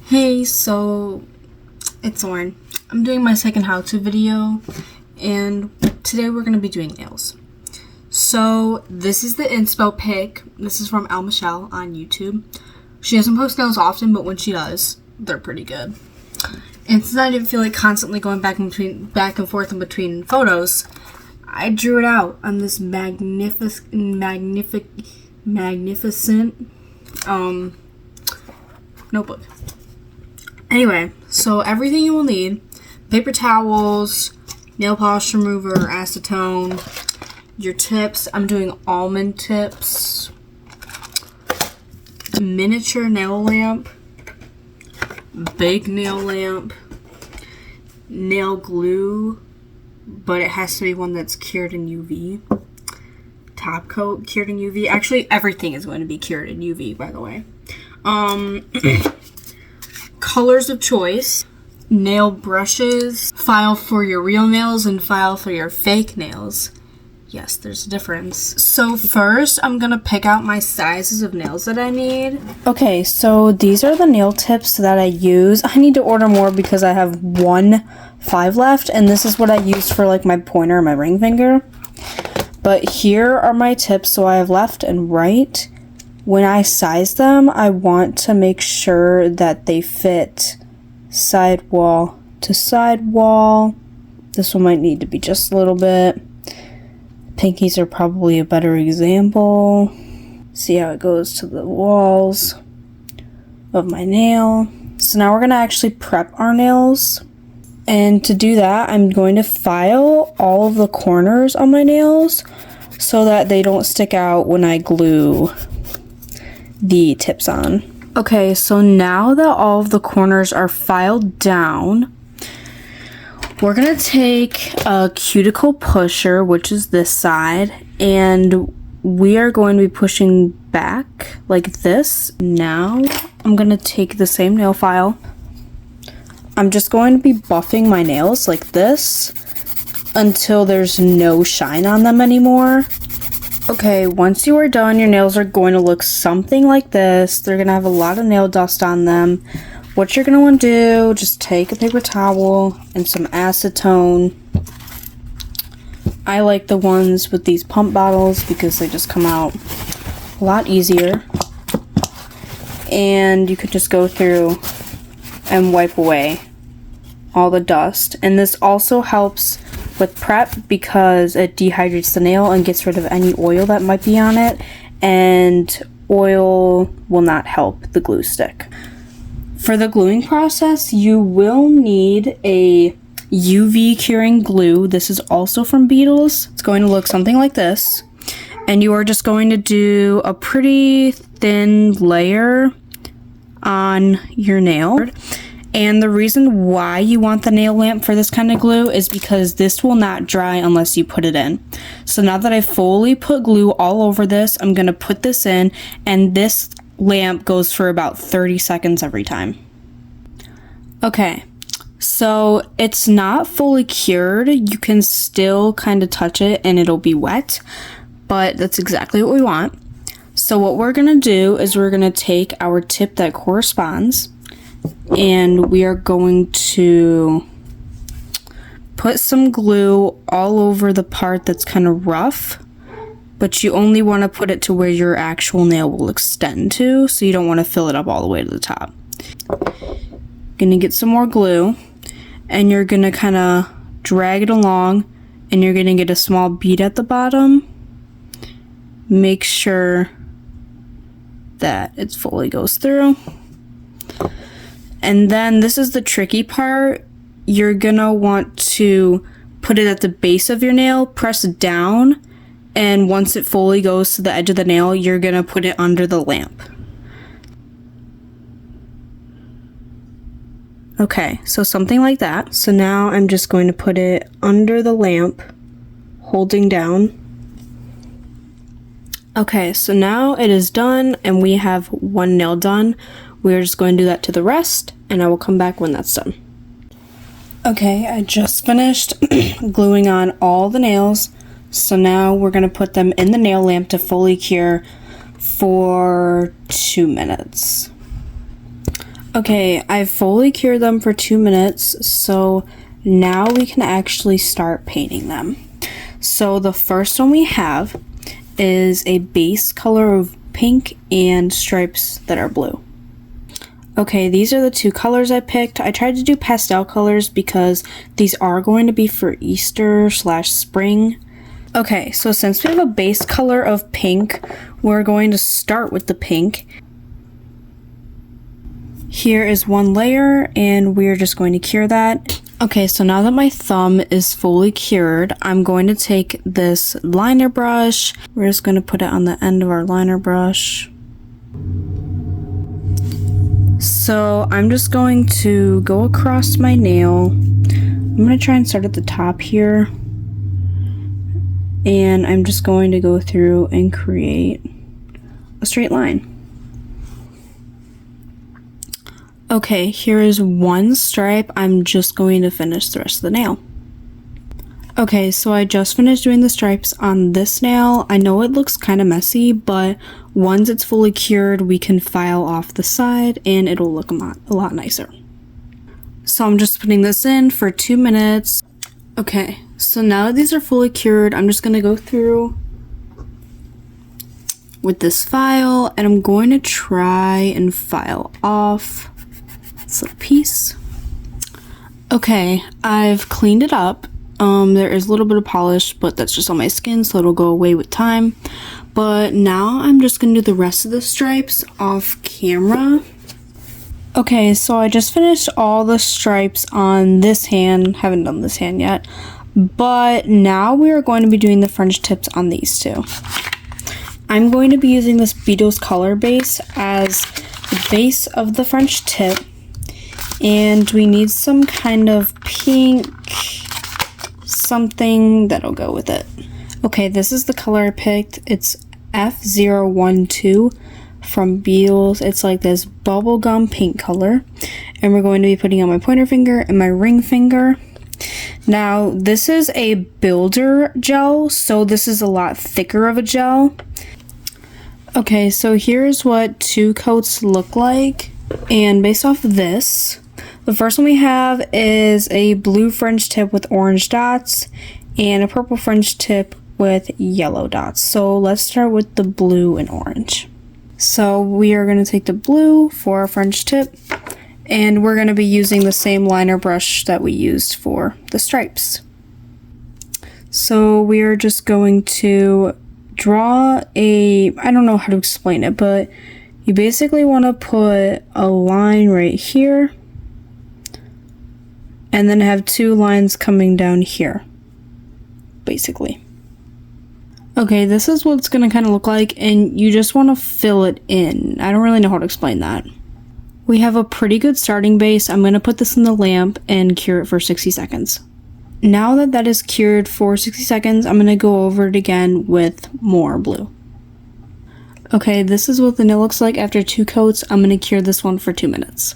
Hey, so it's Lauren. I'm doing my second how-to video, and today we're going to be doing nails. So this is the inspo pic. This is from Elle Michelle on YouTube. She doesn't post nails often, but when she does, they're pretty good. And since I didn't feel like constantly going back and forth in between photos, I drew it out on this magnificent notebook. Anyway, so everything you will need: paper towels, nail polish remover, acetone, your tips. I'm doing almond tips, miniature nail lamp, big nail lamp, nail glue, but it has to be one that's cured in UV. Top coat cured in UV. Actually, everything is going to be cured in UV, by the way. Colors of choice, nail brushes, file for your real nails and file for your fake nails. Yes, there's a difference. So first, I'm gonna pick out my sizes of nails that I need. Okay, so these are the nail tips that I use. I need to order more because I have 5 left, and this is what I use for like my pointer and my ring finger. But here are my tips, so I have left and right. When I size them, I want to make sure that they fit sidewall to sidewall. This one might need to be just a little bit. Pinkies are probably a better example. See how it goes to the walls of my nail. So now we're going to actually prep our nails. And to do that, I'm going to file all of the corners on my nails so that they don't stick out when I glue the tips on. Okay, so now that all of the corners are filed down, we're gonna take a cuticle pusher, which is this side, and we are going to be pushing back like this. Now I'm gonna take the same nail file. I'm just going to be buffing my nails like this until there's no shine on them anymore. Okay, once you are done, your nails are going to look something like this. They're going to have a lot of nail dust on them. What you're going to want to do, just take a paper towel and some acetone. I like the ones with these pump bottles because they just come out a lot easier. And you could just go through and wipe away all the dust. And this also helps with prep because it dehydrates the nail and gets rid of any oil that might be on it, and oil will not help the glue stick. For the gluing process, you will need a UV curing glue. This is also from Beetles. It's going to look something like this, and you are just going to do a pretty thin layer on your nail. And the reason why you want the nail lamp for this kind of glue is because this will not dry unless you put it in. So now that I fully put glue all over this, I'm going to put this in, and this lamp goes for about 30 seconds every time. Okay, so it's not fully cured. You can still kind of touch it and it'll be wet, but that's exactly what we want. So what we're going to do is we're going to take our tip that corresponds, and we are going to put some glue all over the part that's kind of rough, but you only want to put it to where your actual nail will extend to, so you don't want to fill it up all the way to the top. Gonna get some more glue, and you're gonna kind of drag it along, and you're gonna get a small bead at the bottom. Make sure that it fully goes through. And then this is the tricky part. You're gonna want to put it at the base of your nail, press it down, and once it fully goes to the edge of the nail, you're gonna put it under the lamp. Okay, so something like that. So now I'm just going to put it under the lamp, holding down. Okay, so now it is done, and we have one nail done. We're just going to do that to the rest, and I will come back when that's done. Okay, I just finished gluing on all the nails, so now we're going to put them in the nail lamp to fully cure for 2 minutes. Okay, I've fully cured them for 2 minutes, so now we can actually start painting them. So the first one we have is a base color of pink and stripes that are blue. Okay, these are the two colors I picked. I tried to do pastel colors because these are going to be for Easter/spring. Okay, so since we have a base color of pink, we're going to start with the pink. Here is one layer, and we're just going to cure that. Okay, so now that my thumb is fully cured, I'm going to take this liner brush. We're just going to put it on the end of our liner brush. So I'm just going to go across my nail. I'm going to try and start at the top here. And I'm just going to go through and create a straight line. Okay, here is one stripe. I'm just going to finish the rest of the nail. Okay, so I just finished doing the stripes on this nail. I know it looks kind of messy, but once it's fully cured, we can file off the side and it'll look a lot nicer. So I'm just putting this in for 2 minutes. Okay, so now that these are fully cured, I'm just gonna go through with this file and I'm going to try and file off this little piece. Okay, I've cleaned it up. There is a little bit of polish, but that's just on my skin, so it'll go away with time. But now I'm just gonna do the rest of the stripes off camera. Okay, so I just finished all the stripes on this hand. Haven't done this hand yet. But now we are going to be doing the French tips on these two. I'm going to be using this Beetles color base as the base of the French tip. And we need some kind of pink something that'll go with it. Okay, this is the color I picked. It's F012 from Beetles. It's like this bubblegum pink color. And we're going to be putting on my pointer finger and my ring finger. Now, this is a builder gel, so this is a lot thicker of a gel. Okay, so here's what 2 coats look like. And based off of this, the first one we have is a blue French tip with orange dots and a purple French tip with yellow dots. So let's start with the blue and orange. So we are going to take the blue for our French tip and we're going to be using the same liner brush that we used for the stripes. So we are just going to draw I don't know how to explain it, but you basically want to put a line right here and then have 2 lines coming down here, basically. Okay, this is what it's going to kind of look like, and you just want to fill it in. I don't really know how to explain that. We have a pretty good starting base. I'm going to put this in the lamp and cure it for 60 seconds. Now that that is cured for 60 seconds, I'm going to go over it again with more blue. Okay, this is what the nail looks like after 2 coats. I'm going to cure this one for 2 minutes.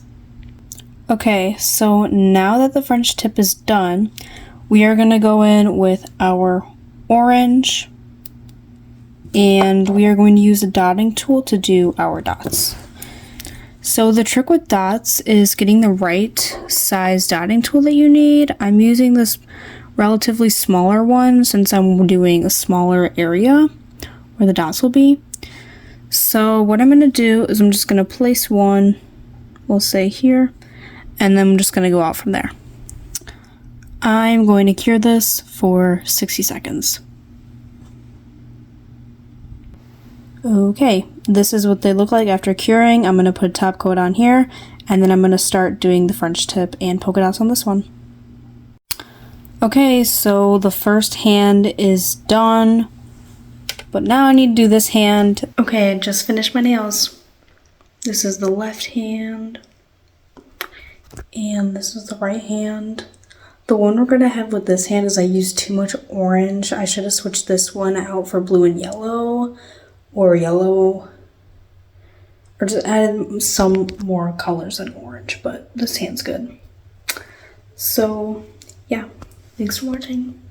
Okay, so now that the French tip is done, we are going to go in with our orange, and we are going to use a dotting tool to do our dots. So the trick with dots is getting the right size dotting tool that you need. I'm using this relatively smaller one since I'm doing a smaller area where the dots will be. So what I'm going to do is I'm just going to place one, we'll say here, and then I'm just going to go out from there. I'm going to cure this for 60 seconds. Okay, this is what they look like after curing. I'm going to put a top coat on here, and then I'm going to start doing the French tip and polka dots on this one. Okay, so the first hand is done, but now I need to do this hand. Okay, I just finished my nails. This is the left hand. And this is the right hand. The one we're going to have with this hand is I used too much orange. I should have switched this one out for blue and yellow. Or yellow. Or just added some more colors than orange. But this hand's good. So, yeah. Thanks for watching.